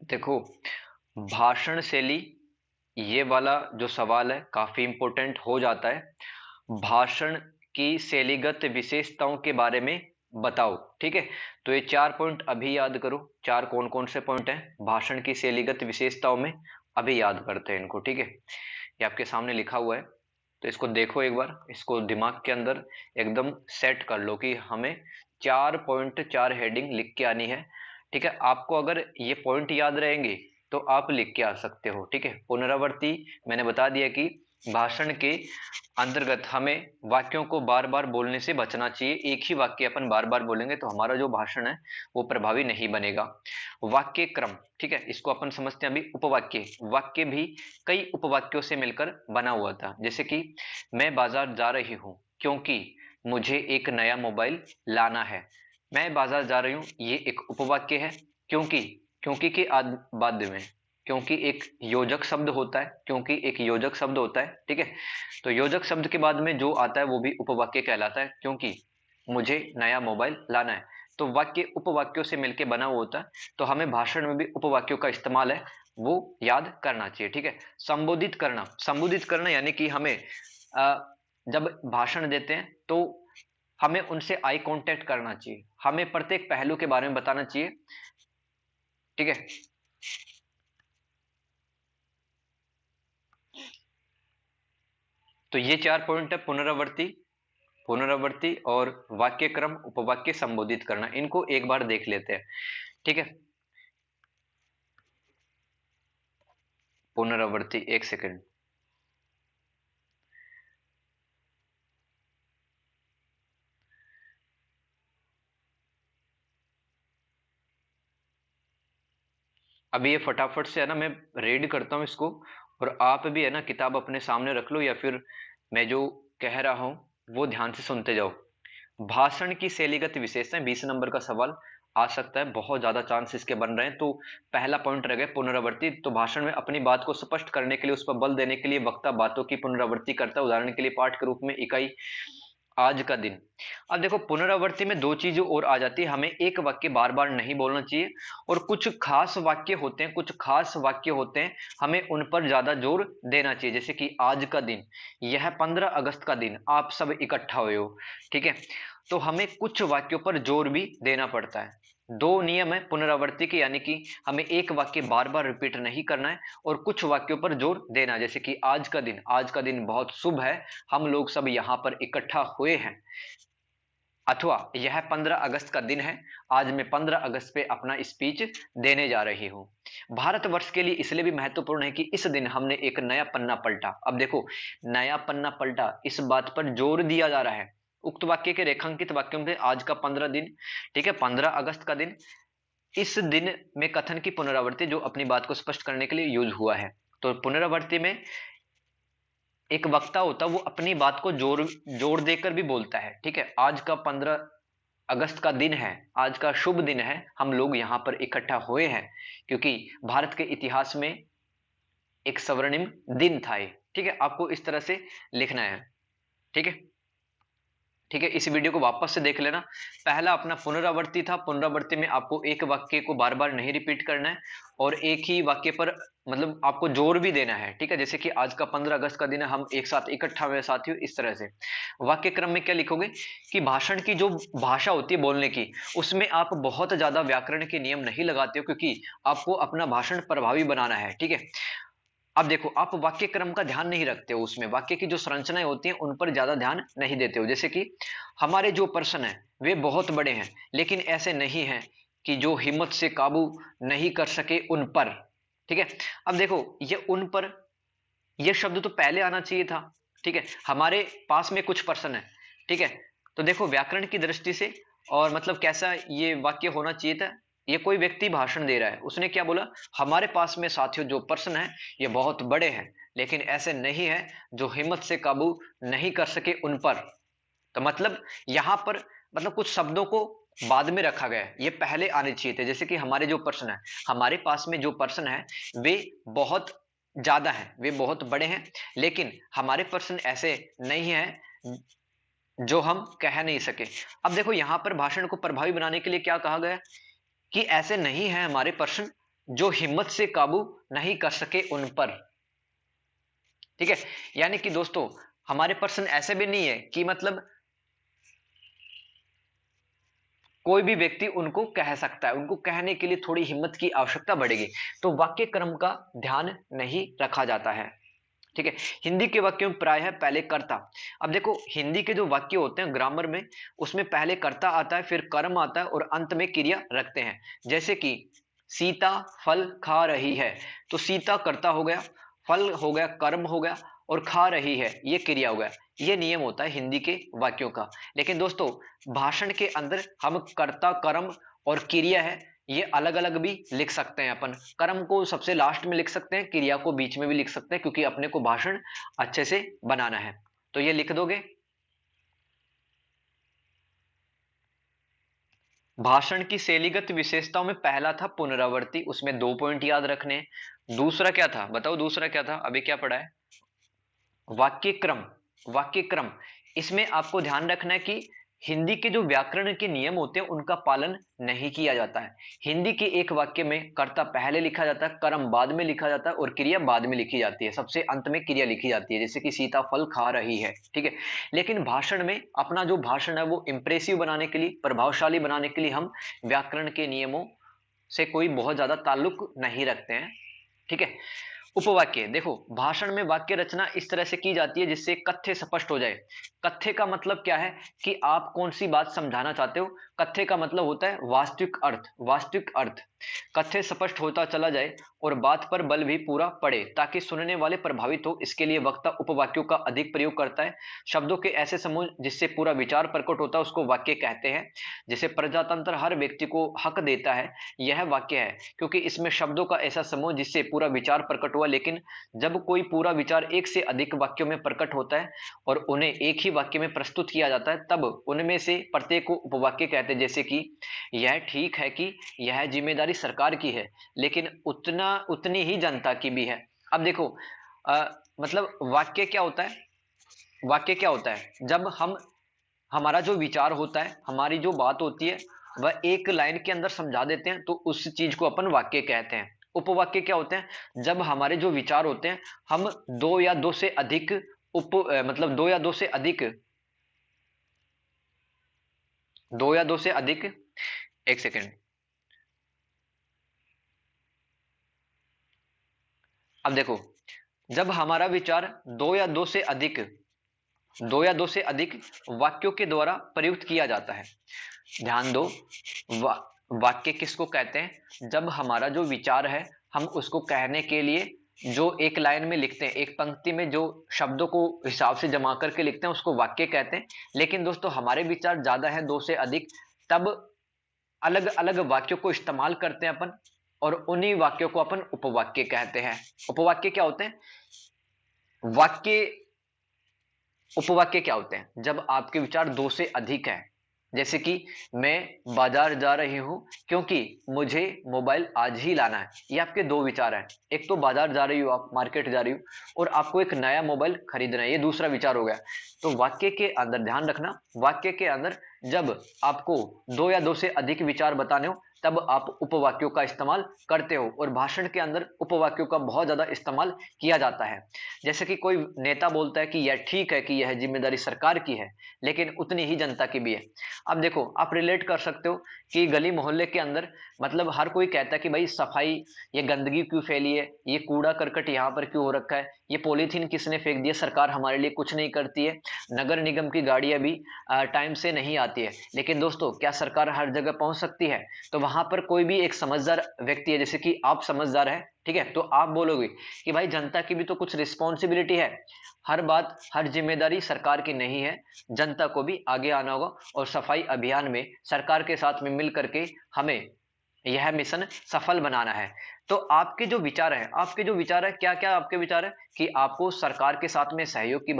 देखो, भाषण शैली, ये वाला जो सवाल है काफी इंपॉर्टेंट हो जाता है। भाषण की शैलीगत विशेषताओं के बारे में बताओ। ठीक है, तो ये 4 पॉइंट अभी याद करो। चार कौन कौन से पॉइंट हैं भाषण की शैलीगत विशेषताओं में, अभी याद करते हैं इनको। ठीक है, ये आपके सामने लिखा हुआ है, तो इसको देखो एक बार, इसको दिमाग के अंदर एकदम सेट कर लो कि हमें 4 पॉइंट, 4 हेडिंग लिख के आनी है। ठीक है, आपको अगर ये पॉइंट याद रहेंगे तो आप लिख के आ सकते हो। ठीक है, पुनरावृत्ति मैंने बता दिया कि भाषण के अंतर्गत हमें वाक्यों को बार बार बोलने से बचना चाहिए। एक ही वाक्य अपन बार बार बोलेंगे तो हमारा जो भाषण है वो प्रभावी नहीं बनेगा। वाक्य क्रम, ठीक है, इसको अपन समझते हैं अभी उपवाक्य। वाक्य भी कई उपवाक्यों से मिलकर बना हुआ था, जैसे कि मैं बाजार जा रही हूं क्योंकि मुझे एक नया मोबाइल लाना है। मैं बाजार जा रही हूं, ये एक उपवाक्य है। क्योंकि, क्योंकि के बाद में क्योंकि एक योजक शब्द होता है, क्योंकि एक योजक शब्द होता है। ठीक है, तो योजक शब्द के बाद में जो आता है वो भी उपवाक्य कहलाता है। क्योंकि मुझे नया मोबाइल लाना है, तो वाक्य उपवाक्यों से मिलकर बना हुआ होता है। तो हमें भाषण में भी उपवाक्यों का इस्तेमाल है वो याद करना चाहिए। ठीक है, संबोधित करना, संबोधित करना यानी कि हमें जब भाषण देते हैं तो हमें उनसे आई कांटेक्ट करना चाहिए, हमें प्रत्येक पहलू के बारे में बताना चाहिए। ठीक है, तो ये 4 पॉइंट है, पुनरावृत्ति, पुनरावृत्ति और वाक्य क्रम, उपवाक्य, संबोधित करना। इनको एक बार देख लेते हैं। ठीक है, पुनरावृत्ति, एक सेकंड। अभी ये फटाफट से है ना मैं रीड करता हूं इसको, और आप भी है ना किताब अपने सामने रख लो, या फिर मैं जो कह रहा हूं वो ध्यान से सुनते जाओ। भाषण की शैलीगत विशेषताएं, 20 नंबर का सवाल आ सकता है, बहुत ज्यादा चांस इसके बन रहे हैं। तो पहला पॉइंट रह गया पुनरावृत्ति। तो भाषण में अपनी बात को स्पष्ट करने के लिए, उस पर बल देने के लिए वक्ता बातों की पुनरावृत्ति करता है। उदाहरण के लिए पाठ के रूप में इकाई आज का दिन। अब देखो, पुनरावृत्ति में दो चीजें और आ जाती है, हमें एक वाक्य बार बार नहीं बोलना चाहिए, और कुछ खास वाक्य होते हैं, कुछ खास वाक्य होते हैं, हमें उन पर ज्यादा जोर देना चाहिए। जैसे कि आज का दिन, यह 15 अगस्त का दिन, आप सब इकट्ठा हुए हो। ठीक है, तो हमें कुछ वाक्यों पर जोर भी देना पड़ता है। दो नियम है पुनरावृत्ति के, यानी कि हमें एक वाक्य बार बार रिपीट नहीं करना है, और कुछ वाक्यों पर जोर देना है। जैसे कि आज का दिन, आज का दिन बहुत शुभ है, हम लोग सब यहाँ पर इकट्ठा हुए हैं। अथवा यह 15 अगस्त का दिन है, आज मैं 15 अगस्त पे अपना स्पीच देने जा रही हूँ। भारतवर्ष के लिए इसलिए भी महत्वपूर्ण है कि इस दिन हमने एक नया पन्ना पलटा। अब देखो, नया पन्ना पलटा, इस बात पर जोर दिया जा रहा है। उक्त वाक्य के रेखांकित वाक्यों में आज का 15 दिन, ठीक है, 15 अगस्त का दिन, इस दिन में कथन की पुनरावृत्ति जो अपनी बात को स्पष्ट करने के लिए यूज हुआ है। तो पुनरावृत्ति में एक वक्ता होता है, वो अपनी बात को जोर जोर देकर भी बोलता है। ठीक है, आज का 15 अगस्त का दिन है, आज का शुभ दिन है, हम लोग यहाँ पर इकट्ठा हुए हैं क्योंकि भारत के इतिहास में एक स्वर्णिम दिन था ये। ठीक है, आपको इस तरह से लिखना है। ठीक है, ठीक है, इस वीडियो को वापस से देख लेना। पहला अपना पुनरावृत्ति था, पुनरावृत्ति में आपको एक वाक्य को बार बार नहीं रिपीट करना है, और एक ही वाक्य पर मतलब आपको जोर भी देना है। ठीक है, जैसे कि आज का 15 अगस्त का दिन है, हम एक साथ इकट्ठा हुए साथियों, इस तरह से। वाक्य क्रम में क्या लिखोगे कि भाषण की जो भाषा होती है बोलने की, उसमें आप बहुत ज्यादा व्याकरण के नियम नहीं लगाते हो, क्योंकि आपको अपना भाषण प्रभावी बनाना है। ठीक है, अब देखो, आप वाक्य क्रम का ध्यान नहीं रखते हो, उसमें वाक्य की जो संरचनाएं होती हैं उन पर ज्यादा ध्यान नहीं देते हो। जैसे कि हमारे जो पर्सन है वे बहुत बड़े हैं, लेकिन ऐसे नहीं है कि जो हिम्मत से काबू नहीं कर सके उन पर। ठीक है, अब देखो, ये उन पर, ये शब्द तो पहले आना चाहिए था। ठीक है, हमारे पास में कुछ पर्सन है। ठीक है, तो देखो व्याकरण की दृष्टि से, और मतलब कैसा ये वाक्य होना चाहिए था, ये कोई व्यक्ति भाषण दे रहा है, उसने क्या बोला, हमारे पास में साथियों जो पर्सन है ये बहुत बड़े हैं, लेकिन ऐसे नहीं है जो हिम्मत से काबू नहीं कर सके उन पर। तो मतलब यहां पर मतलब कुछ शब्दों को बाद में रखा गया है, ये पहले आने चाहिए थे। जैसे कि हमारे जो पर्सन है, हमारे पास में जो पर्सन है वे बहुत ज्यादा है, वे बहुत बड़े हैं, लेकिन हमारे पर्सन ऐसे नहीं है जो हम कह नहीं सके। अब देखो, यहां पर भाषण को प्रभावी बनाने के लिए क्या कहा गया कि ऐसे नहीं है हमारे पर्सन जो हिम्मत से काबू नहीं कर सके उन पर। ठीक है, यानी कि दोस्तों हमारे पर्सन ऐसे भी नहीं है कि मतलब कोई भी व्यक्ति उनको कह सकता है, उनको कहने के लिए थोड़ी हिम्मत की आवश्यकता बढ़ेगी, तो वाक्य क्रम का ध्यान नहीं रखा जाता है। ठीक है, हिंदी के वाक्यों में प्राय है पहले कर्ता। अब देखो हिंदी के जो वाक्य होते हैं ग्रामर में, उसमें पहले कर्ता आता है, फिर कर्म आता है और अंत में क्रिया रखते हैं। जैसे कि सीता फल खा रही है, तो सीता कर्ता हो गया, फल हो गया, कर्म हो गया, और खा रही है ये क्रिया हो गया। ये नियम होता है हिंदी के वाक्यों का। लेकिन दोस्तों भाषण के अंदर हम कर्ता, कर्म और क्रिया है ये अलग अलग भी लिख सकते हैं। अपन कर्म को सबसे लास्ट में लिख सकते हैं, क्रिया को बीच में भी लिख सकते हैं, क्योंकि अपने को भाषण अच्छे से बनाना है। तो ये लिख दोगे। भाषण की शैलीगत विशेषताओं में पहला था पुनरावृत्ति, उसमें 2 पॉइंट याद रखने हैं। दूसरा क्या था, बताओ दूसरा क्या था, अभी क्या पढ़ा है? वाक्य क्रम। वाक्य क्रम, इसमें आपको ध्यान रखना है कि हिंदी के जो व्याकरण के नियम होते हैं उनका पालन नहीं किया जाता है। हिंदी के एक वाक्य में कर्ता पहले लिखा जाता है, कर्म बाद में लिखा जाता है और क्रिया बाद में लिखी जाती है, सबसे अंत में क्रिया लिखी जाती है, जैसे कि सीता फल खा रही है। ठीक है, लेकिन भाषण में अपना जो भाषण है वो इंप्रेसिव बनाने के लिए, प्रभावशाली बनाने के लिए हम व्याकरण के नियमों से कोई बहुत ज्यादा ताल्लुक नहीं रखते हैं। ठीक है, उपवाक्य देखो, भाषण में वाक्य रचना इस तरह से की जाती है जिससे कथ्य स्पष्ट हो जाए। कथ्य का मतलब क्या है कि आप कौन सी बात समझाना चाहते हो। कथ्य का मतलब होता है वास्तविक अर्थ, वास्तविक अर्थ। कथ्य स्पष्ट होता चला जाए और बात पर बल भी पूरा पड़े ताकि सुनने वाले प्रभावित हो, इसके लिए वक्ता उपवाक्यों का अधिक प्रयोग करता है। शब्दों के ऐसे समूह जिससे पूरा विचार प्रकट होता है उसको वाक्य कहते हैं। जैसे प्रजातंत्र हर व्यक्ति को हक देता है, यह वाक्य है, क्योंकि इसमें शब्दों का ऐसा समूह जिससे पूरा विचार प्रकट हुआ। लेकिन जब कोई पूरा विचार एक से अधिक वाक्यों में प्रकट होता है और उन्हें एक ही वाक्य में प्रस्तुत किया जाता है, तब उनमें से प्रत्येक को उपवाक्य कहते हैं। जैसे कि यह ठीक है कि यह जिम्मेदारी सरकार की है, लेकिन उतनी ही जनता की भी है। अब देखो मतलब वाक्य क्या होता है, वाक्य क्या होता है, जब हम हमारा जो विचार होता है, हमारी जो बात होती है, वह एक लाइन के अंदर समझा देते हैं, तो उस चीज को अपन वाक्य कहते हैं। उपवाक्य क्या होते हैं, जब हमारे जो विचार होते हैं हम दो या दो से अधिक मतलब दो या दो से अधिक, दो या दो से अधिक, एक सेकेंड। अब देखो, जब हमारा विचार दो या दो से अधिक वाक्यों के द्वारा प्रयुक्त किया जाता है। ध्यान दो, वा, वाक्य किसको कहते हैं, जब हमारा जो विचार है हम उसको कहने के लिए जो एक लाइन में लिखते हैं, एक पंक्ति में जो शब्दों को हिसाब से जमा करके लिखते हैं उसको वाक्य कहते हैं। लेकिन दोस्तों हमारे विचार ज्यादा है, दो से अधिक, तब अलग अलग वाक्यों को इस्तेमाल करते हैं अपन, और उन्हीं वाक्यों को अपन उपवाक्य कहते हैं। उपवाक्य क्या होते हैं, वाक्य उपवाक्य क्या होते हैं, जब आपके विचार दो से अधिक है। जैसे कि मैं बाजार जा रही हूं क्योंकि मुझे मोबाइल आज ही लाना है, ये आपके दो विचार हैं। एक तो बाजार जा रही हो, आप मार्केट जा रही हो और आपको एक नया मोबाइल खरीदना है, ये दूसरा विचार हो गया। तो वाक्य के अंदर ध्यान रखना, वाक्य के अंदर जब आपको दो या दो से अधिक विचार बताने हो तब आप उपवाक्यों का इस्तेमाल करते हो, और भाषण के अंदर उपवाक्यों का बहुत ज्यादा इस्तेमाल किया जाता है। जैसे कि कोई नेता बोलता है कि यह ठीक है कि यह जिम्मेदारी सरकार की है, लेकिन उतनी ही जनता की भी है। अब देखो आप रिलेट कर सकते हो कि गली मोहल्ले के अंदर मतलब हर कोई कहता है कि भाई सफाई, ये गंदगी क्यों फैली है, ये कूड़ा करकट यहाँ पर क्यों हो रखा है, ये पॉलीथीन किसने फेंक दिया, सरकार हमारे लिए कुछ नहीं करती है, नगर निगम की गाड़ियां भी टाइम से नहीं आती है। लेकिन दोस्तों क्या सरकार हर जगह पहुंच सकती है? तो वहां पर कोई भी एक समझदार व्यक्ति है, जैसे कि आप समझदार है, ठीक है, तो आप बोलोगे कि भाई जनता की भी तो कुछ रिस्पॉन्सिबिलिटी है, हर बात हर जिम्मेदारी सरकार की नहीं है, जनता को भी आगे आना होगा और सफाई अभियान में सरकार के साथ में मिल करके हमें यह मिशन सफल बनाना है। तो आपके जो विचार है, आपके जो विचार है, क्या क्या आपके विचार है कि आपको सरकार के साथ में सहयोग की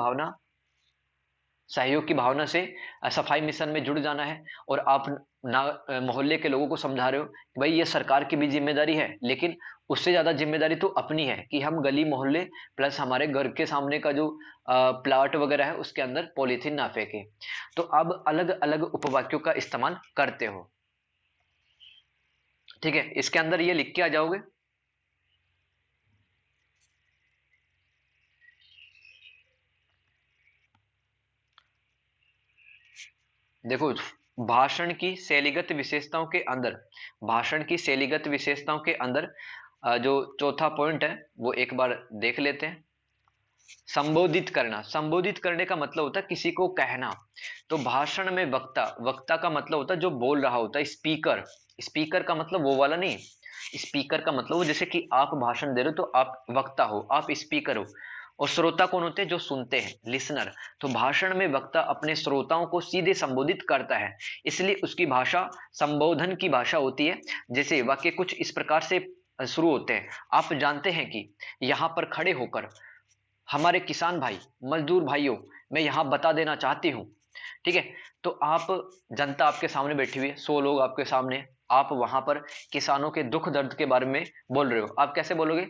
भावना से सफाई मिशन में जुड़ जाना है, और आप मोहल्ले के लोगों को समझा रहे हो कि भाई ये सरकार की भी जिम्मेदारी है, लेकिन उससे ज्यादा जिम्मेदारी तो अपनी है कि हम गली मोहल्ले प्लस हमारे घर के सामने का जो प्लाट वगैरह है उसके अंदर पॉलीथीन ना फेंके। तो अब अलग अलग उपवाक्यों का इस्तेमाल करते हो। ठीक है, इसके अंदर ये लिख के आ जाओगे। देखो, भाषण की शैलीगत विशेषताओं के अंदर, भाषण की शैलीगत विशेषताओं के अंदर जो चौथा पॉइंट है वो एक बार देख लेते हैं। संबोधित करना, संबोधित करने का मतलब होता है किसी को कहना। तो भाषण में वक्ता, वक्ता का मतलब होता है जो बोल रहा होता है, स्पीकर। स्पीकर का मतलब वो वाला नहीं, स्पीकर का मतलब वो जैसे कि आप भाषण दे रहे हो तो आप वक्ता हो, आप स्पीकर हो। और श्रोता कौन होते हैं? जो सुनते हैं, लिसनर। तो भाषण में वक्ता अपने श्रोताओं को सीधे संबोधित करता है, इसलिए उसकी भाषा संबोधन की भाषा होती है। जैसे वाक्य कुछ इस प्रकार से शुरू होते हैं, आप जानते हैं कि यहां पर खड़े होकर हमारे किसान भाई, मजदूर भाइयों, मैं यहां बता देना चाहती हूं, ठीक है। तो आप, जनता आपके सामने बैठी हुई है, 100 लोग आपके सामने, आप वहां पर किसानों के दुख दर्द के बारे में बोल रहे हो। आप कैसे बोलोगे?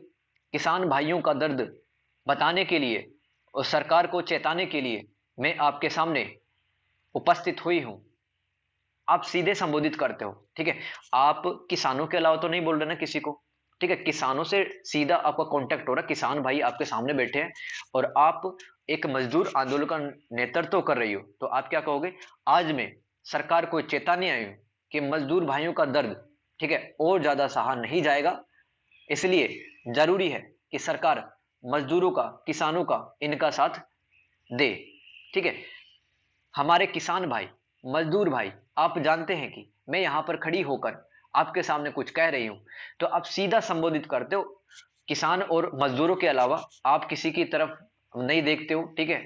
किसान भाइयों का दर्द बताने के लिए और सरकार को चेताने के लिए मैं आपके सामने उपस्थित हुई हूं। आप सीधे संबोधित करते हो, ठीक है। आप किसानों के अलावा तो नहीं बोल रहे ना किसी को, ठीक है। किसानों से सीधा आपका कांटेक्ट हो रहा है, किसान भाई आपके सामने बैठे हैं और आप एक मजदूर आंदोलन का नेतृत्व कर रही हो। तो आप क्या कहोगे? आज मैं सरकार को चेताने आई हूं कि मजदूर भाइयों का दर्द, ठीक है, और ज्यादा सहा नहीं जाएगा, इसलिए जरूरी है कि सरकार मजदूरों का, किसानों का, इनका साथ दे, ठीक है। हमारे किसान भाई, मजदूर भाई, आप जानते हैं कि मैं यहां पर खड़ी होकर आपके सामने कुछ कह रही हूं। तो आप सीधा संबोधित करते हो, किसान और मजदूरों के अलावा आप किसी की तरफ नहीं देखते हो, ठीक है।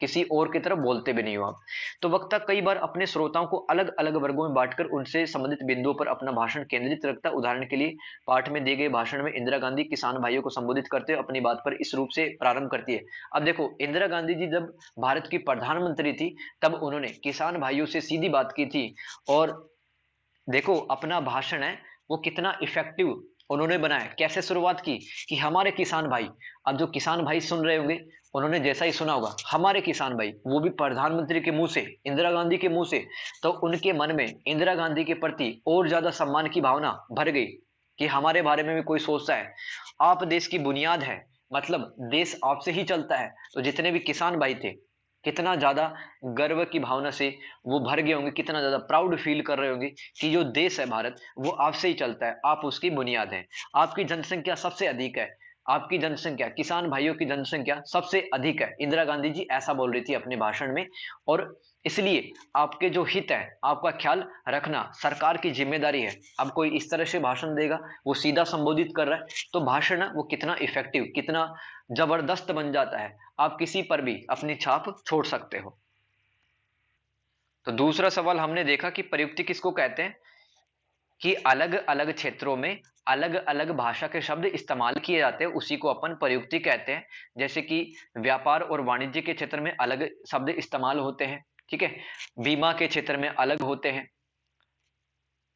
किसी और की तरफ बोलते भी नहीं हो आप। तो वक्ता कई बार अपने श्रोताओं को अलग अलग वर्गों में बांटकर उनसे संबंधित बिंदुओं पर अपना भाषण केंद्रित रखता है। उदाहरण के लिए, पाठ में दिए गए भाषण में इंदिरा गांधी किसान भाइयों को संबोधित करते हुए अपनी बात पर इस रूप से प्रारंभ करती है। अब देखो, इंदिरा गांधी जी जब भारत की प्रधानमंत्री थी तब उन्होंने किसान भाइयों से सीधी बात की थी। और देखो, अपना भाषण है वो कितना इफेक्टिव उन्होंने बनाया। कैसे शुरुआत की कि हमारे किसान भाई, अब जो किसान भाई सुन रहे होंगे उन्होंने जैसा ही सुना होगा हमारे किसान भाई, वो भी प्रधानमंत्री के मुंह से, इंदिरा गांधी के मुंह से, तो उनके मन में इंदिरा गांधी के प्रति और ज्यादा सम्मान की भावना भर गई कि हमारे बारे में भी कोई सोचता है। आप देश की बुनियाद है, मतलब देश आपसे ही चलता है। तो जितने भी किसान भाई थे, कितना ज्यादा गर्व की भावना से वो भर गए होंगे, कितना ज्यादा प्राउड फील कर रहे होंगे कि जो देश है भारत, वो आपसे ही चलता है, आप उसकी बुनियाद हैं। आपकी जनसंख्या सबसे अधिक है, आपकी जनसंख्या, किसान भाइयों की जनसंख्या सबसे अधिक है। इंदिरा गांधी जी ऐसा बोल रही थी अपने भाषण में। और इसलिए आपके जो हित है, आपका ख्याल रखना सरकार की जिम्मेदारी है। अब कोई इस तरह से भाषण देगा, वो सीधा संबोधित कर रहा है, तो भाषण वो कितना इफेक्टिव, कितना जबरदस्त बन जाता है, आप किसी पर भी अपनी छाप छोड़ सकते हो। तो दूसरा सवाल हमने देखा कि प्रयुक्ति किसको कहते हैं, कि अलग अलग क्षेत्रों में अलग अलग भाषा के शब्द इस्तेमाल किए जाते हैं, उसी को अपन प्रयुक्ति कहते हैं। जैसे कि व्यापार और वाणिज्य के क्षेत्र में अलग शब्द इस्तेमाल होते हैं, ठीक है। बीमा के क्षेत्र में अलग होते हैं,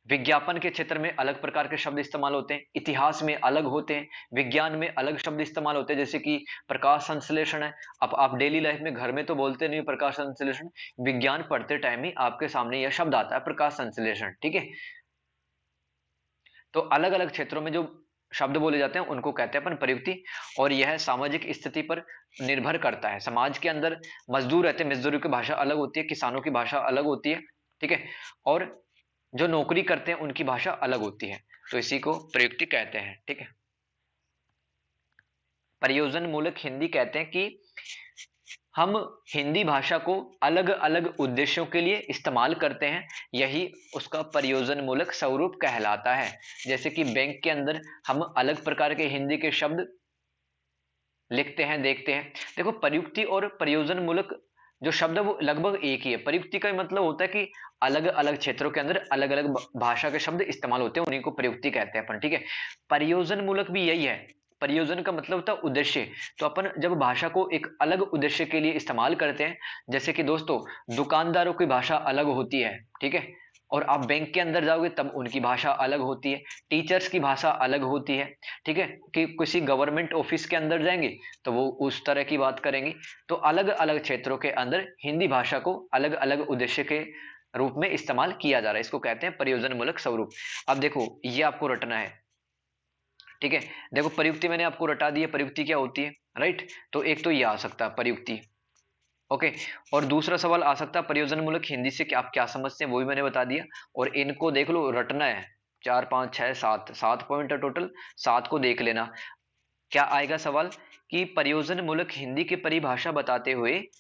विज्ञापन के क्षेत्र में अलग प्रकार के शब्द इस्तेमाल होते हैं, इतिहास में अलग होते हैं, विज्ञान में अलग शब्द इस्तेमाल होते हैं। जैसे कि प्रकाश संश्लेषण है, अब आप डेली लाइफ में घर में तो बोलते नहीं प्रकाश संश्लेषण, विज्ञान पढ़ते टाइम ही आपके सामने यह शब्द आता है, प्रकाश संश्लेषण, ठीक है। तो अलग अलग क्षेत्रों में जो शब्द बोले जाते हैं उनको कहते हैं अपन प्रयुक्ति। और यह सामाजिक स्थिति पर निर्भर करता है। समाज के अंदर मजदूर रहते हैं, मजदूरों की भाषा अलग होती है, किसानों की भाषा अलग होती है, ठीक है। और जो नौकरी करते हैं उनकी भाषा अलग होती है। तो इसी को प्रयुक्ति कहते हैं, ठीक है। प्रयोजन मूलक हिंदी कहते हैं कि हम हिंदी भाषा को अलग अलग उद्देश्यों के लिए इस्तेमाल करते हैं, यही उसका प्रयोजन मूलक स्वरूप कहलाता है। जैसे कि बैंक के अंदर हम अलग प्रकार के हिंदी के शब्द लिखते हैं, देखते हैं। देखो, प्रयुक्ति और प्रयोजन मूलक जो शब्द है वो लगभग एक ही है। प्रयुक्ति का मतलब होता है कि अलग अलग क्षेत्रों के अंदर अलग अलग भाषा के शब्द इस्तेमाल होते हैं, उन्हीं को प्रयुक्ति कहते हैं अपन, ठीक है। प्रयोजन मूलक भी यही है। प्रयोजन का मतलब होता है उद्देश्य। तो अपन जब भाषा को एक अलग उद्देश्य के लिए इस्तेमाल करते हैं, जैसे कि दोस्तों, दुकानदारों की भाषा अलग होती है, ठीक है। और आप बैंक के अंदर जाओगे तब उनकी भाषा अलग होती है, टीचर्स की भाषा अलग होती है, ठीक है। कि किसी गवर्नमेंट ऑफिस के अंदर जाएंगे तो वो उस तरह की बात करेंगे। तो अलग अलग क्षेत्रों के अंदर हिंदी भाषा को अलग अलग उद्देश्य के रूप में इस्तेमाल किया जा रहा है, इसको कहते हैं प्रयोजन मूलक स्वरूप। अब देखो, ये आपको रटना है, ठीक है। देखो, प्रयुक्ति मैंने आपको रटा दी है, प्रयुक्ति क्या होती है, राइट। तो एक तो ये आ सकता है प्रयुक्ति, ओके। और दूसरा सवाल आ सकता है प्रयोजन मूलक हिंदी से क्या आप क्या समझते हैं, वो भी मैंने बता दिया। और इनको देख लो, रटना है। 4 5 6 7 7 पॉइंट है टोटल, 7 को देख लेना। क्या आएगा सवाल कि प्रयोजन मूलक हिंदी की परिभाषा बताते हुए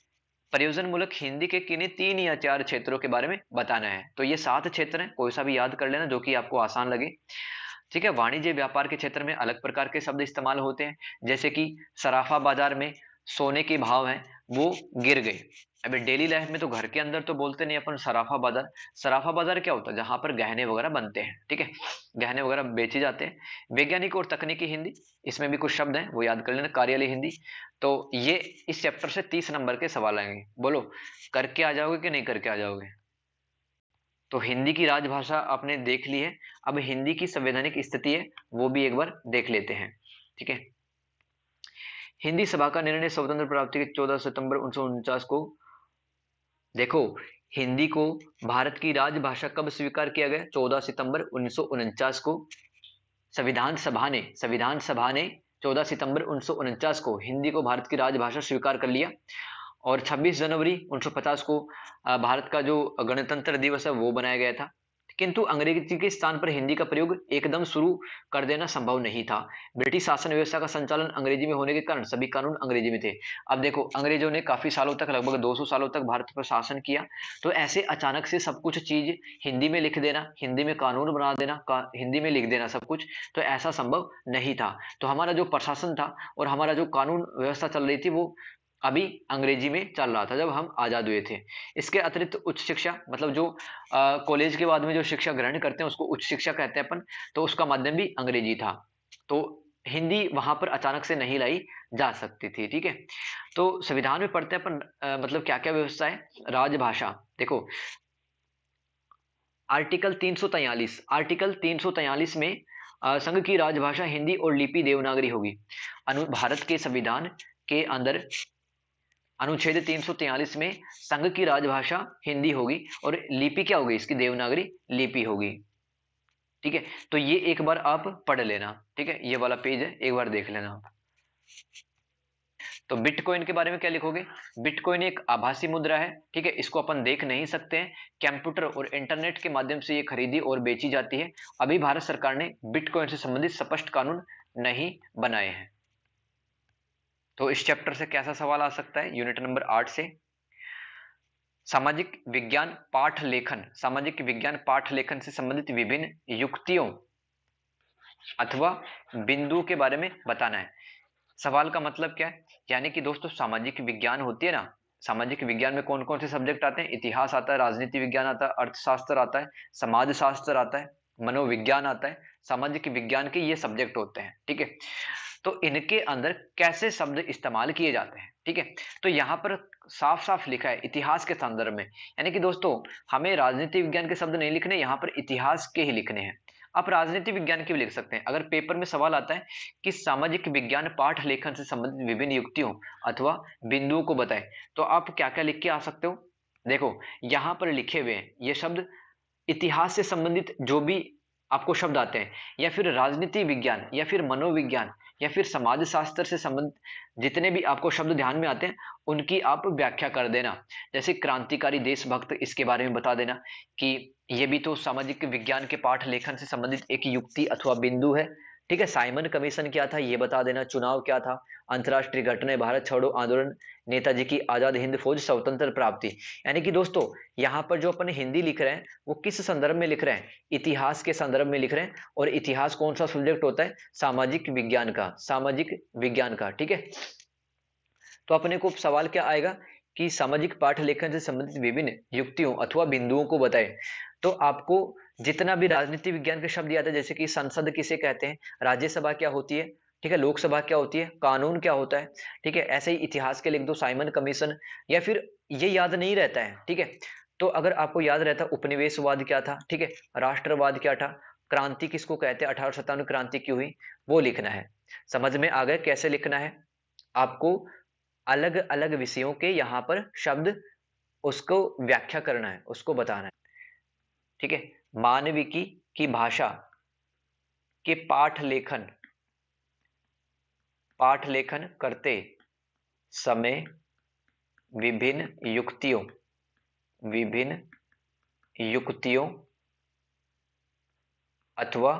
प्रयोजन मूलक हिंदी के किन्हीं 3 या 4 क्षेत्रों के बारे में बताना है। तो ये 7 क्षेत्र हैं, कोई सा भी याद कर लेना जो कि आपको आसान लगे। ठीक है। वाणिज्य व्यापार के क्षेत्र में अलग प्रकार के शब्द इस्तेमाल होते हैं, जैसे कि सराफा बाजार में सोने के भाव हैं वो गिर गए। अभी डेली लाइफ में तो घर के अंदर तो बोलते नहीं अपन सराफा बाजार। सराफा बाजार क्या होता है, जहां पर गहने वगैरह बनते हैं। ठीक है, गहने वगैरह बेचे जाते हैं। वैज्ञानिक और तकनीकी हिंदी, इसमें भी कुछ शब्द हैं वो याद कर लेना। कार्यालय हिंदी। तो ये इस चैप्टर से 30 नंबर के सवाल आएंगे। बोलो करके आ जाओगे कि नहीं करके आ जाओगे। तो हिंदी की राजभाषा आपने देख ली है। अब हिंदी की संवैधानिक स्थिति है वो भी एक बार देख लेते हैं। ठीक है। हिंदी सभा का निर्णय स्वतंत्र प्राप्ति के 14 सितंबर 1949 को। देखो, हिंदी को भारत की राजभाषा कब स्वीकार किया गया? 14 सितंबर 1949 को। संविधान सभा ने 14 सितंबर 1949 को हिंदी को भारत की राजभाषा स्वीकार कर लिया। और 26 जनवरी 1950 को भारत का जो गणतंत्र दिवस है वो बनाया गया था। किंतु अंग्रेजी के स्थान पर हिंदी का प्रयोग एकदम शुरू कर देना संभव नहीं था। ब्रिटिश शासन व्यवस्था का संचालन अंग्रेजी में होने के कारण सभी कानून अंग्रेजी में थे। अब देखो, अंग्रेजों ने काफी सालों तक, लगभग 200 सालों तक भारत पर शासन किया। तो ऐसे अचानक से सब कुछ चीज हिंदी में लिख देना, हिंदी में कानून बना देना, हिंदी में लिख देना सब कुछ, तो ऐसा संभव नहीं था। तो हमारा जो प्रशासन था और हमारा जो कानून व्यवस्था चल रही थी वो अभी अंग्रेजी में चल रहा था जब हम आजाद हुए थे। इसके अतिरिक्त उच्च शिक्षा, मतलब जो कॉलेज के बाद में जो शिक्षा ग्रहण करते हैं उसको उच्च शिक्षा कहते हैं अपन, तो उसका माध्यम भी अंग्रेजी था। तो हिंदी वहां पर अचानक से नहीं लाई जा सकती थी। ठीक है। तो संविधान में पढ़ते हैं अपन मतलब क्या क्या व्यवस्था है राजभाषा। देखो, आर्टिकल 343 में संघ की राजभाषा हिंदी और लिपि देवनागरी होगी। भारत के संविधान के अंदर अनुच्छेद 343 में संघ की राजभाषा हिंदी होगी और लिपि क्या होगी इसकी? देवनागरी लिपि होगी। ठीक है। तो ये एक बार आप पढ़ लेना। ठीक है, ये वाला पेज है, एक बार देख लेना आप। तो बिटकॉइन के बारे में क्या लिखोगे? बिटकॉइन एक आभासी मुद्रा है। ठीक है, इसको अपन देख नहीं सकते हैं। कंप्यूटर और इंटरनेट के माध्यम से ये खरीदी और बेची जाती है। अभी भारत सरकार ने बिटकॉइन से संबंधित स्पष्ट कानून नहीं बनाए हैं। तो इस चैप्टर से कैसा सवाल आ सकता है? यूनिट नंबर 8 से सामाजिक विज्ञान पाठ लेखन, सामाजिक विज्ञान पाठ लेखन से संबंधित विभिन्न युक्तियों अथवा बिंदुओं के बारे में बताना है। सवाल का मतलब क्या है? यानी कि दोस्तों, सामाजिक विज्ञान होती है ना, सामाजिक विज्ञान में कौन कौन से सब्जेक्ट आते हैं? इतिहास आता है, राजनीति विज्ञान आता है, अर्थशास्त्र आता है, समाज शास्त्र आता है, मनोविज्ञान आता है। सामाजिक विज्ञान के ये सब्जेक्ट होते हैं। ठीक है। तो इनके अंदर कैसे शब्द इस्तेमाल किए जाते हैं? ठीक है। तो यहाँ पर साफ साफ लिखा है इतिहास के संदर्भ में। यानी कि दोस्तों, हमें राजनीति विज्ञान के शब्द नहीं लिखने, यहाँ पर इतिहास के ही लिखने हैं। आप राजनीति विज्ञान के भी लिख सकते हैं। अगर पेपर में सवाल आता है कि सामाजिक विज्ञान पाठ लेखन से संबंधित विभिन्न युक्तियों अथवा बिंदुओं को बताएं, तो आप क्या क्या लिख के आ सकते हो? देखो, यहाँ पर लिखे हुए हैं ये शब्द इतिहास से संबंधित जो भी आपको शब्द आते हैं, या फिर राजनीति विज्ञान, या फिर मनोविज्ञान, या फिर समाज शास्त्र से संबंधित जितने भी आपको शब्द ध्यान में आते हैं उनकी आप व्याख्या कर देना। जैसे क्रांतिकारी देशभक्त, इसके बारे में बता देना कि ये भी तो सामाजिक विज्ञान के पाठ लेखन से संबंधित एक युक्ति अथवा बिंदु है। ठीक है। साइमन कमीशन क्या था ये बता देना। चुनाव क्या था? अंतरराष्ट्रीय घटनाएं, भारत छोड़ो आंदोलन, नेताजी की आजाद हिंद फौज, स्वतंत्र प्राप्ति। यानी कि दोस्तों, यहाँ पर जो अपन हिंदी लिख रहे हैं वो किस संदर्भ में लिख रहे हैं? इतिहास के संदर्भ में लिख रहे हैं। और इतिहास कौन सा सब्जेक्ट होता है? सामाजिक विज्ञान का, सामाजिक विज्ञान का। ठीक है। तो अपने को सवाल क्या आएगा कि सामाजिक पाठ लेखन से संबंधित विभिन्न युक्तियों अथवा बिंदुओं को बताएं। तो आपको जितना भी राजनीति विज्ञान के शब्द याद है, जैसे कि संसद किसे कहते हैं, राज्यसभा क्या होती है, ठीक है, लोकसभा क्या होती है, कानून क्या होता है, ठीक है, ऐसे ही इतिहास के लिख दो साइमन कमीशन, या फिर ये याद नहीं रहता है, ठीक है, तो अगर आपको याद रहता उपनिवेशवाद क्या था, ठीक है, राष्ट्रवाद क्या था, क्रांति किसको कहते हैं, 1857 क्रांति क्यों हुई, वो लिखना है। समझ में आ गए कैसे लिखना है? आपको अलग अलग विषयों के यहाँ पर शब्द उसको व्याख्या करना है, उसको बताना है। ठीक है। मानविकी की भाषा के पाठ लेखन करते समय विभिन्न युक्तियों, विभिन्न युक्तियों अथवा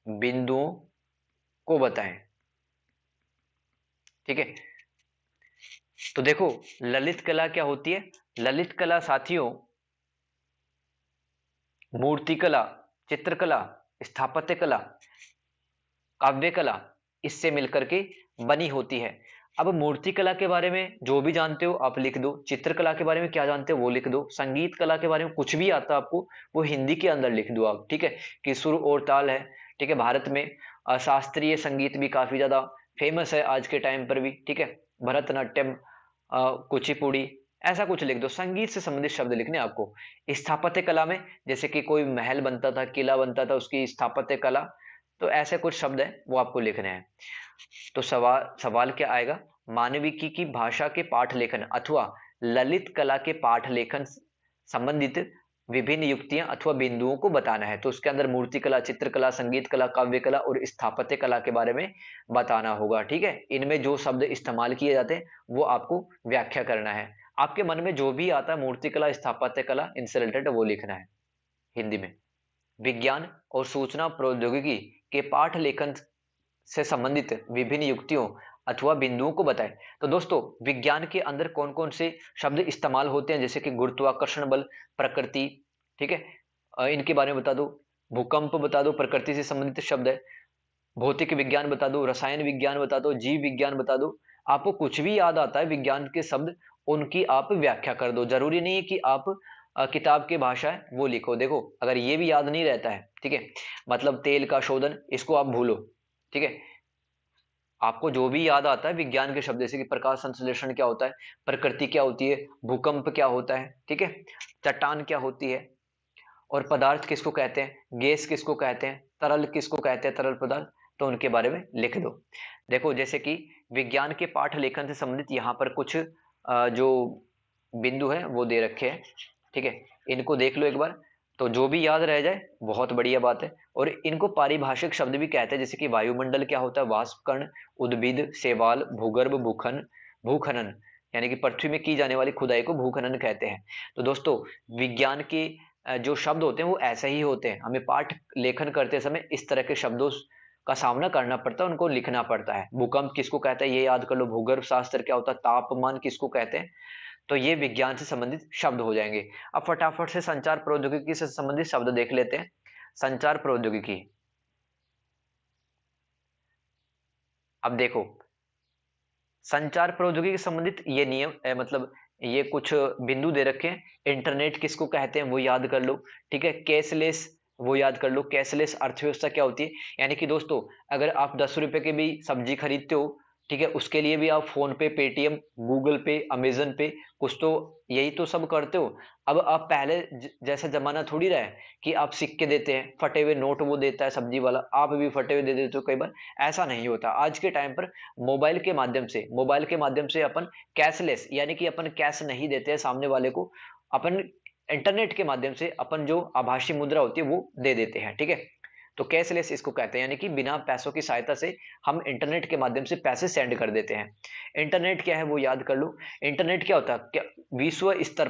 बिंदुओं को बताएं। ठीक है, तो देखो ललित कला क्या होती है? ललित कला साथियों मूर्तिकला, चित्रकला, स्थापत्य कला, काव्य कला इससे मिलकर के बनी होती है। अब मूर्तिकला के बारे में जो भी जानते हो आप लिख दो, चित्रकला के बारे में क्या जानते हो वो लिख दो, संगीत कला के बारे में कुछ भी आता आपको वो हिंदी के अंदर लिख दो आप। ठीक है, कि सुर और ताल है। ठीक है, भारत में शास्त्रीय संगीत भी काफी ज्यादा फेमस है आज के टाइम पर भी। ठीक है, भरतनाट्यम, कुचिपुड़ी, ऐसा कुछ लिख दो, संगीत से संबंधित शब्द लिखने आपको। स्थापत्य कला में जैसे कि कोई महल बनता था, किला बनता था, उसकी स्थापत्य कला, तो ऐसे कुछ शब्द है वो आपको लिखने हैं। तो सवाल सवाल क्या आएगा? मानविकी की भाषा के पाठ लेखन अथवा ललित कला के पाठ लेखन संबंधित विभिन्न युक्तियां अथवा बिंदुओं को बताना है। तो उसके अंदर मूर्तिकला, चित्रकला, संगीत कला, काव्य कला और स्थापत्य कला के बारे में बताना होगा। ठीक है, इनमें जो शब्द इस्तेमाल किए जाते हैं वो आपको व्याख्या करना है। आपके मन में जो भी आता है मूर्तिकला, स्थापत्य कला, इनसे रिलेटेड वो लिखना है हिंदी में। विज्ञान और सूचना प्रौद्योगिकी के पाठ लेखन से संबंधित विभिन्न युक्तियों अथवा बिंदुओं को बताएं। तो दोस्तों विज्ञान के अंदर कौन कौन से शब्द इस्तेमाल होते हैं? जैसे कि गुरुत्वाकर्षण बल, प्रकृति। ठीक है, इनके बारे में बता दो। भूकंप बता दो, प्रकृति से संबंधित शब्द है। भौतिक विज्ञान बता दो, रसायन विज्ञान बता दो, जीव विज्ञान बता दो। आपको कुछ भी याद आता है विज्ञान के शब्द, उनकी आप व्याख्या कर दो। जरूरी नहीं है कि आप किताब की भाषा है वो लिखो। देखो अगर ये भी याद नहीं रहता है, ठीक है, मतलब तेल का शोधन, इसको आप भूलो। ठीक है, आपको जो भी याद आता है विज्ञान के शब्द, जैसे कि प्रकाश संश्लेषण क्या होता है, प्रकृति क्या होती है, भूकंप क्या होता है, ठीक है, चट्टान क्या होती है, और पदार्थ किसको कहते हैं, गैस किसको कहते हैं, तरल किसको कहते हैं, तरल पदार्थ, तो उनके बारे में लिख दो। देखो जैसे कि विज्ञान के पाठ लेखन से संबंधित यहाँ पर कुछ जो बिंदु है वो दे रखे हैं। ठीक है, इनको देख लो एक बार, तो जो भी याद रह जाए बहुत बढ़िया बात है। और इनको पारिभाषिक शब्द भी कहते हैं, जैसे कि वायुमंडल क्या होता है, वाष्प कण, उद्भिद, शैवाल, भूगर्भ, भूखनन, यानी कि पृथ्वी में की जाने वाली खुदाई को भूखनन कहते हैं। तो दोस्तों विज्ञान के जो शब्द होते हैं वो ऐसे ही होते हैं, हमें पाठ लेखन करते समय इस तरह के शब्दों का सामना करना पड़ता है, उनको लिखना पड़ता है। भूकंप किसको कहते हैं ये याद कर लो, भूगर्भ शास्त्र क्या होता है, तापमान किसको कहते हैं, तो ये विज्ञान से संबंधित शब्द हो जाएंगे। अब फटाफट से संचार प्रौद्योगिकी से संबंधित शब्द देख लेते हैं। संचार प्रौद्योगिकी, अब देखो संचार प्रौद्योगिकी से संबंधित ये नियम मतलब ये कुछ बिंदु दे रखे हैं। इंटरनेट किसको कहते हैं वो याद कर लो। ठीक है, कैशलेस वो याद कर लो, कैशलेस अर्थव्यवस्था क्या होती है। यानी कि दोस्तों अगर आप 10 रुपए की भी सब्जी खरीदते हो, ठीक है, उसके लिए भी आप फोन पे, पेटीएम, गूगल पे, अमेजन पे, कुछ तो यही तो सब करते हो। अब आप पहले जैसा जमाना थोड़ी रहा है कि आप सिक्के देते हैं, फटे हुए नोट वो देता है सब्जी वाला, आप भी फटे हुए दे देते हो कई बार। ऐसा नहीं होता आज के टाइम पर। मोबाइल के माध्यम से अपन कैशलेस, यानी कि अपन कैश नहीं देते हैं सामने वाले को, अपन इंटरनेट के माध्यम से अपन जो आभासी मुद्रा होती है वो दे देते हैं। ठीक है, तो कैशलेस इसको कहते हैं, यानी कि बिना पैसों की सहायता से हम इंटरनेट के माध्यम से पैसे सेंड कर देते हैं। इंटरनेट क्या है वो याद कर लो। इंटरनेट क्या होता है, क्या विश्व स्तर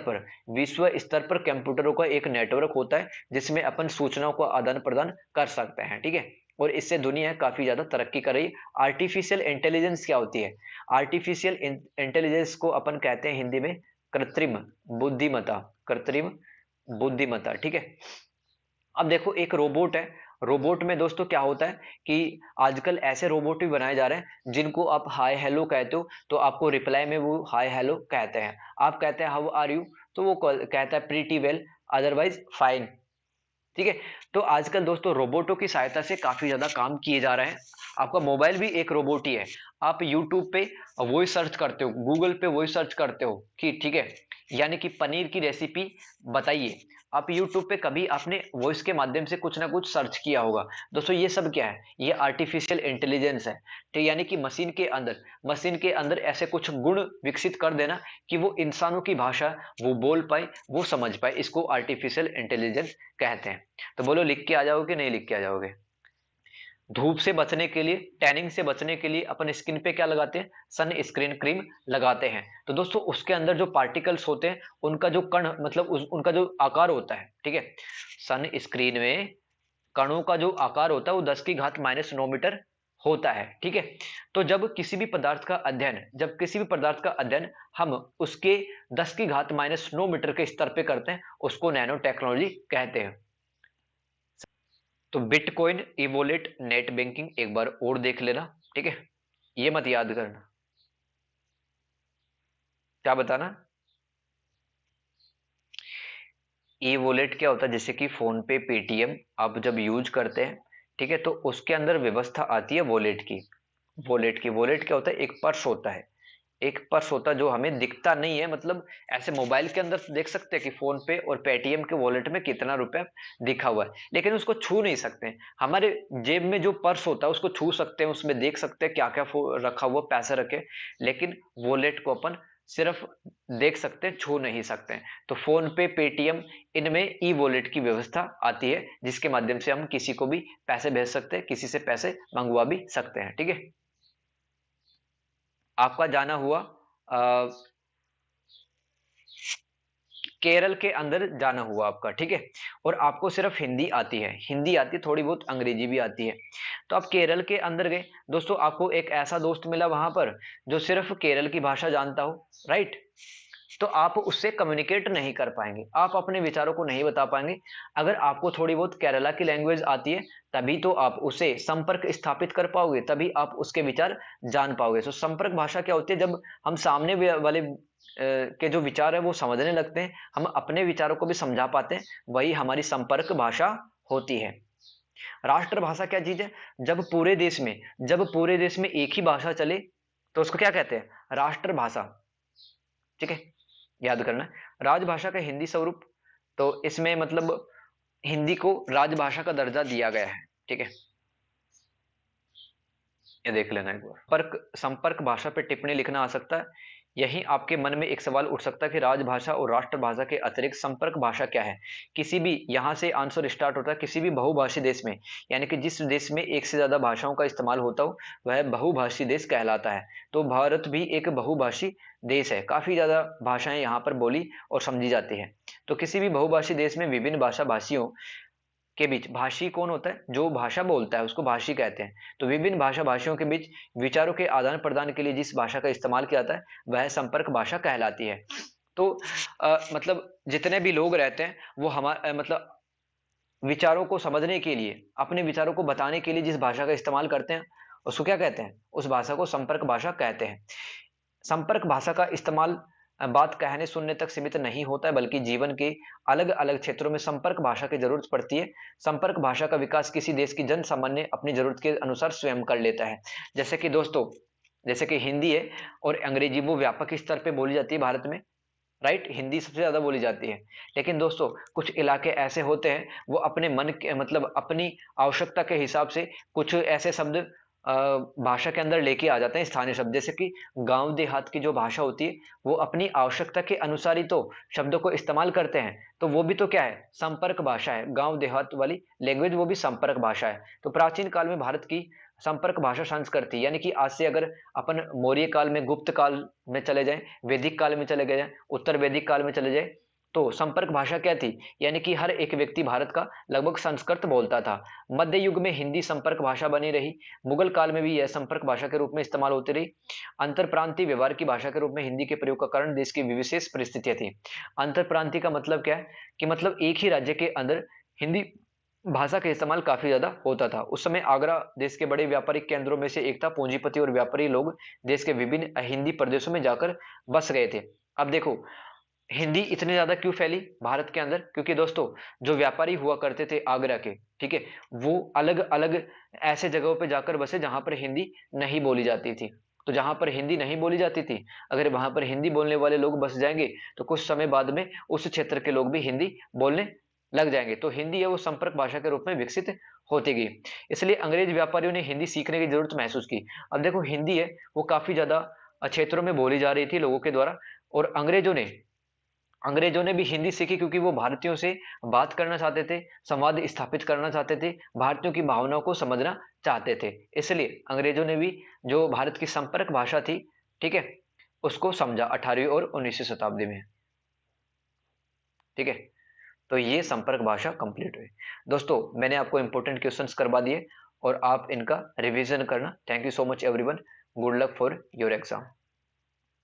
पर कंप्यूटरों का एक नेटवर्क होता है जिसमें अपन सूचनाओं को आदान प्रदान कर सकते हैं। ठीक है, और इससे दुनिया काफी ज्यादा तरक्की कर रही है। आर्टिफिशियल इंटेलिजेंस क्या होती है, आर्टिफिशियल इंटेलिजेंस को अपन कहते हैं हिंदी में कृत्रिम बुद्धिमत्ता, कृत्रिम बुद्धिमत्ता। ठीक है, अब देखो एक रोबोट है, रोबोट में दोस्तों क्या होता है कि आजकल ऐसे रोबोट भी बनाए जा रहे हैं जिनको आप हाय हेलो कहते हो तो आपको रिप्लाई में वो हाय हेलो कहते हैं। आप कहते हैं हाउ आर यू, तो वो कहता है प्रीटी वेल, अदरवाइज फाइन। ठीक है, तो आजकल दोस्तों रोबोटों की सहायता से काफी ज्यादा काम किए जा रहे हैं। आपका मोबाइल भी एक रोबोट ही है। आप यूट्यूब पे वॉइस सर्च करते हो, गूगल पे वॉइस सर्च करते हो कि ठीक है, यानी कि पनीर की रेसिपी बताइए, आप यूट्यूब पे कभी आपने वॉइस के माध्यम से कुछ ना कुछ सर्च किया होगा। दोस्तों ये सब क्या है, ये आर्टिफिशियल इंटेलिजेंस है। ठीक, यानी कि मशीन के अंदर ऐसे कुछ गुण विकसित कर देना कि वो इंसानों की भाषा वो बोल पाए, वो समझ पाए, इसको आर्टिफिशियल इंटेलिजेंस कहते हैं। तो बोलो लिख के आ जाओगे कि नहीं लिख के आ जाओगे? धूप से बचने के लिए, टैनिंग से बचने के लिए अपन स्किन पे क्या लगाते हैं, सन स्क्रीन क्रीम लगाते हैं। तो दोस्तों उसके अंदर जो पार्टिकल्स होते हैं उनका जो कण मतलब उनका जो आकार होता है, ठीक है, सन स्क्रीन में कणों का जो आकार होता है वो 10 की घात -9 मीटर होता है, ठीक है। तो जब किसी भी पदार्थ का अध्ययन हम उसके 10 की घात -9 मीटर के स्तर पे करते हैं उसको नैनो टेक्नोलॉजी कहते हैं। तो बिटकॉइन, इवोलेट, नेट बैंकिंग एक बार और देख लेना, ठीक है, ये मत याद करना। क्या बताना? ई वॉलेट क्या होता है, जैसे कि फोन पे, पेटीएम आप जब यूज करते हैं, ठीक है, तो उसके अंदर व्यवस्था आती है वॉलेट की। वॉलेट क्या होता है, एक पर्स होता है, एक पर्स होता है जो हमें दिखता नहीं है, मतलब ऐसे मोबाइल के अंदर देख सकते हैं कि फोन पे और पेटीएम के वॉलेट में कितना रुपया दिखा हुआ है, लेकिन उसको छू नहीं सकते हैं। हमारे जेब में जो पर्स होता है उसको छू सकते हैं, उसमें देख सकते हैं क्या क्या रखा हुआ, पैसे रखे, लेकिन वॉलेट को अपन सिर्फ देख सकते हैं, छू नहीं सकते हैं। तो फोन पे, पेटीएम, इनमें ई वॉलेट की व्यवस्था आती है जिसके माध्यम से हम किसी को भी पैसे भेज सकते हैं, किसी से पैसे मंगवा भी सकते हैं, ठीक है। आपका जाना हुआ केरल के अंदर जाना हुआ आपका, ठीक है, और आपको सिर्फ हिंदी आती है, थोड़ी बहुत अंग्रेजी भी आती है। तो आप केरल के अंदर गए, दोस्तों आपको एक ऐसा दोस्त मिला वहां पर जो सिर्फ केरल की भाषा जानता हो, राइट। तो आप उससे कम्युनिकेट नहीं कर पाएंगे, आप अपने विचारों को नहीं बता पाएंगे। अगर आपको थोड़ी बहुत केरला की लैंग्वेज आती है तभी तो आप उसे संपर्क स्थापित कर पाओगे, तभी आप उसके विचार जान पाओगे। तो संपर्क भाषा क्या होती है, जब हम सामने वाले के जो विचार है वो समझने लगते हैं, हम अपने विचारों को भी समझा पाते हैं, वही हमारी संपर्क भाषा होती है। राष्ट्रभाषा क्या चीज है, जब पूरे देश में एक ही भाषा चले तो उसको क्या कहते हैं, राष्ट्रभाषा, ठीक है, याद करना है। राजभाषा का हिंदी स्वरूप, तो इसमें मतलब हिंदी को राजभाषा का दर्जा दिया गया है, ठीक है, ये देख लेना एक बार। संपर्क भाषा पे टिप्पणी लिखना आ सकता है। यही आपके मन में एक सवाल उठ सकता है कि राजभाषा और राष्ट्रभाषा के अतिरिक्त संपर्क भाषा क्या है। किसी भी, यहां से आंसर स्टार्ट होता है, किसी भी बहुभाषी देश में, यानी कि जिस देश में एक से ज्यादा भाषाओं का इस्तेमाल होता हो वह बहुभाषी देश कहलाता है। तो भारत भी एक बहुभाषी देश है, काफी ज्यादा भाषाएं यहाँ पर बोली और समझी जाती है। तो किसी भी बहुभाषी देश में विभिन्न भाषा भाषियों के बीच, भाषी कौन होता है, जो भाषा बोलता है उसको भाषी कहते हैं। तो विभिन्न भाषा भाषियों के बीच विचारों के आदान प्रदान के लिए जिस भाषा का इस्तेमाल किया जाता है वह संपर्क भाषा कहलाती है। तो मतलब जितने भी लोग रहते हैं वो हमारे मतलब विचारों को समझने के लिए, अपने विचारों को बताने के लिए जिस भाषा का इस्तेमाल करते हैं उसको क्या कहते हैं, उस भाषा को संपर्क भाषा कहते हैं। संपर्क भाषा का इस्तेमाल बात कहने सुनने तक सीमित नहीं होता है, बल्कि जीवन के अलग अलग क्षेत्रों में संपर्क भाषा की जरूरत पड़ती है। संपर्क भाषा का विकास किसी देश की जन सामान्य अपनी जरूरत के अनुसार स्वयं कर लेता है। जैसे कि दोस्तों, जैसे कि हिंदी है और अंग्रेजी वो व्यापक स्तर पे बोली जाती है भारत में, राइट, हिंदी सबसे ज्यादा बोली जाती है। लेकिन दोस्तों कुछ इलाके ऐसे होते हैं वो अपने मन के मतलब अपनी आवश्यकता के हिसाब से कुछ ऐसे शब्द भाषा के अंदर लेके आ जाते हैं, स्थानीय शब्द, जैसे कि गांव देहात की जो भाषा होती है वो अपनी आवश्यकता के अनुसार ही तो शब्दों को इस्तेमाल करते हैं। तो वो भी तो क्या है, संपर्क भाषा है, गांव देहात वाली लैंग्वेज वो भी संपर्क भाषा है। तो प्राचीन काल में भारत की संपर्क भाषा संस्कृत थी, यानी कि आज से अगर अपन मौर्य काल में, गुप्त काल में चले जाएं, वैदिक काल में चले गए, उत्तर वैदिक काल में चले जाए, तो संपर्क भाषा क्या थी, यानी कि हर एक व्यक्ति भारत का लगभग संस्कृत बोलता था। मध्य युग में हिंदी संपर्क भाषा बनी रही, मुगल काल में भी यह संपर्क भाषा के रूप में इस्तेमाल होती रही। अंतर प्रांतीय व्यवहार की भाषा के रूप में हिंदी के प्रयोग का कारण देश की विशेष परिस्थितियां थी। अंतर प्रांतीय का मतलब क्या है, कि मतलब एक ही राज्य के अंदर हिंदी भाषा का इस्तेमाल काफी ज्यादा होता था। उस समय आगरा देश के बड़े व्यापारिक केंद्रों में से एक था, पूंजीपति और व्यापारी लोग देश के विभिन्न हिंदी प्रदेशों में जाकर बस गए थे। अब देखो हिंदी इतनी ज्यादा क्यों फैली भारत के अंदर, क्योंकि दोस्तों जो व्यापारी हुआ करते थे आगरा के, ठीक है, वो अलग अलग ऐसे जगहों पे जाकर बसे जहां पर हिंदी नहीं बोली जाती थी। तो जहां पर हिंदी नहीं बोली जाती थी, अगर वहां पर हिंदी बोलने वाले लोग बस जाएंगे तो कुछ समय बाद में उस क्षेत्र के लोग भी हिंदी बोलने लग जाएंगे। तो हिंदी है वो संपर्क भाषा के रूप में विकसित होती गई। इसलिए अंग्रेज व्यापारियों ने हिंदी सीखने की जरूरत महसूस की। अब देखो हिंदी है वो काफी ज्यादा क्षेत्रों में बोली जा रही थी लोगों के द्वारा, और अंग्रेजों ने अंग्रेजों ने भी हिंदी सीखी क्योंकि वो भारतीयों से बात करना चाहते थे, संवाद स्थापित करना चाहते थे, भारतीयों की भावनाओं को समझना चाहते थे। इसलिए अंग्रेजों ने भी जो भारत की संपर्क भाषा थी, ठीक है, उसको समझा 18वीं और 19वीं शताब्दी में। ठीक है, तो ये संपर्क भाषा कंप्लीट हुई। दोस्तों, मैंने आपको इंपॉर्टेंट क्वेश्चंस करवा दिए और आप इनका रिवीजन करना। Thank you so much everyone. Good luck for your exam.